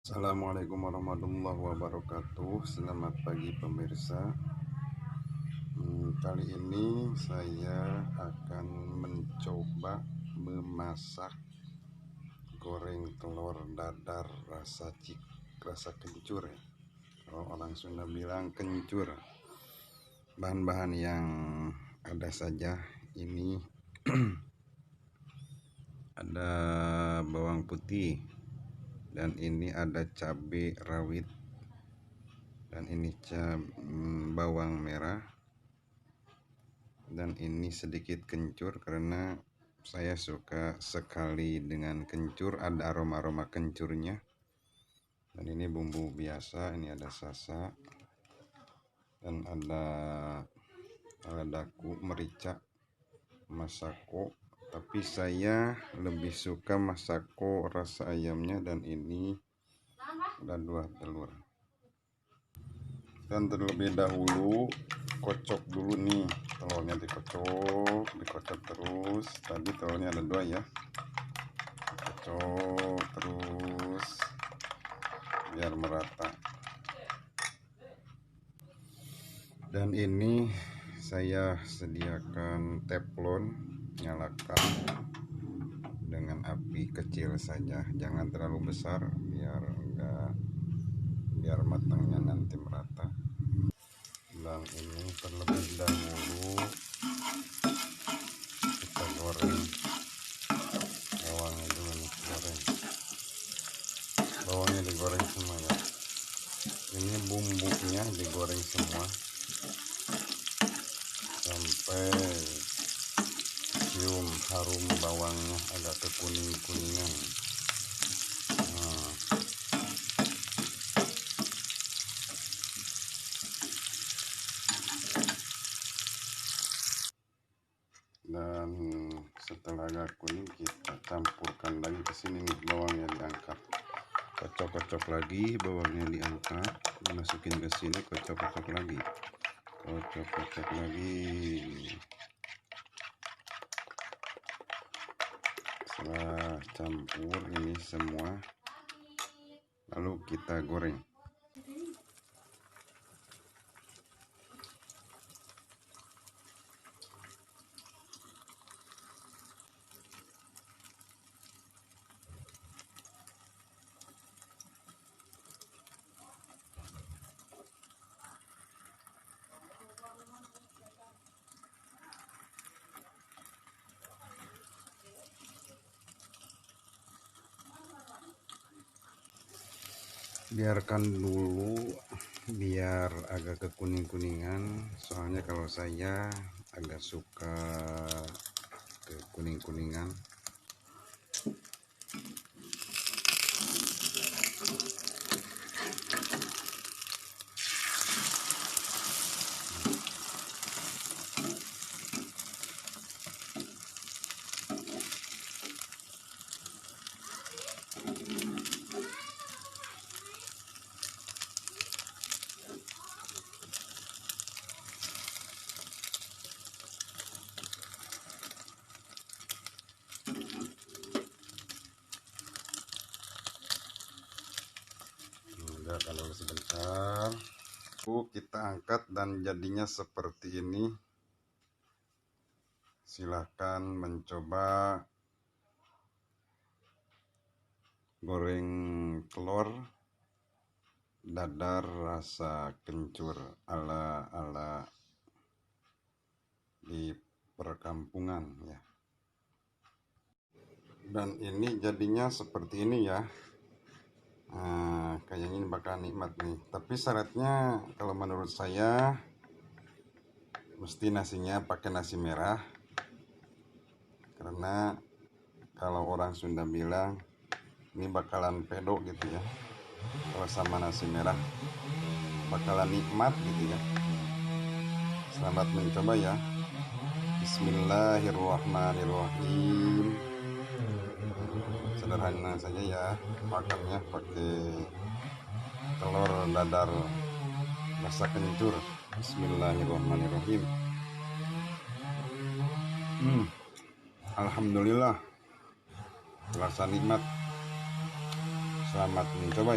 Assalamualaikum warahmatullahi wabarakatuh. Selamat pagi pemirsa. Kali ini saya akan mencoba memasak goreng telur dadar rasa kencur ya. Kalau orang Sunda bilang kencur. Bahan-bahan yang ada saja ini ada bawang putih, dan ini ada cabai rawit, dan ini bawang merah, dan ini sedikit kencur karena saya suka sekali dengan kencur, ada aroma-aroma kencurnya. Dan ini bumbu biasa, ini ada sasa, dan ada ladaku, merica, masako, tapi saya lebih suka masako rasa ayamnya. Dan ini ada 2 telur. Dan terlebih dahulu kocok dulu nih telurnya, dikocok terus. Tadi telurnya ada 2 ya, kocok terus biar merata. Dan ini saya sediakan teflon, nyalakan dengan api kecil saja, jangan terlalu besar biar matangnya nanti merata. Dan ini terlebih dahulu kita goreng bawangnya dulu nih, bawangnya digoreng semua ya. Ini bumbunya digoreng semua sampai cium harum bawangnya agak kekuning-kuningan. Dan setelah agak kuning kita campurkan lagi ke sini nih, bawangnya diangkat, kocok-kocok lagi, bawangnya diangkat, dimasukin ke sini, kocok-kocok lagi. Setelah campur ini semua, lalu kita goreng. Biarkan dulu biar agak kekuning-kuningan, soalnya kalau saya agak suka kekuning-kuningan. Kalau sebentar kita angkat dan jadinya seperti ini. Silahkan mencoba goreng telur dadar rasa kencur ala di perkampungan ya. Dan ini jadinya seperti ini ya. Kayaknya ini bakal nikmat nih, tapi syaratnya kalau menurut saya mesti nasinya pakai nasi merah, karena kalau orang Sunda bilang ini bakalan pedo gitu ya, kalau sama nasi merah bakalan nikmat gitu ya. Selamat mencoba ya. Bismillahirrahmanirrahim. Sederhana saja ya makannya, pakai telur dadar rasa kencur. Bismillahirrahmanirrahim. Alhamdulillah, rasa nikmat. Selamat mencoba ya.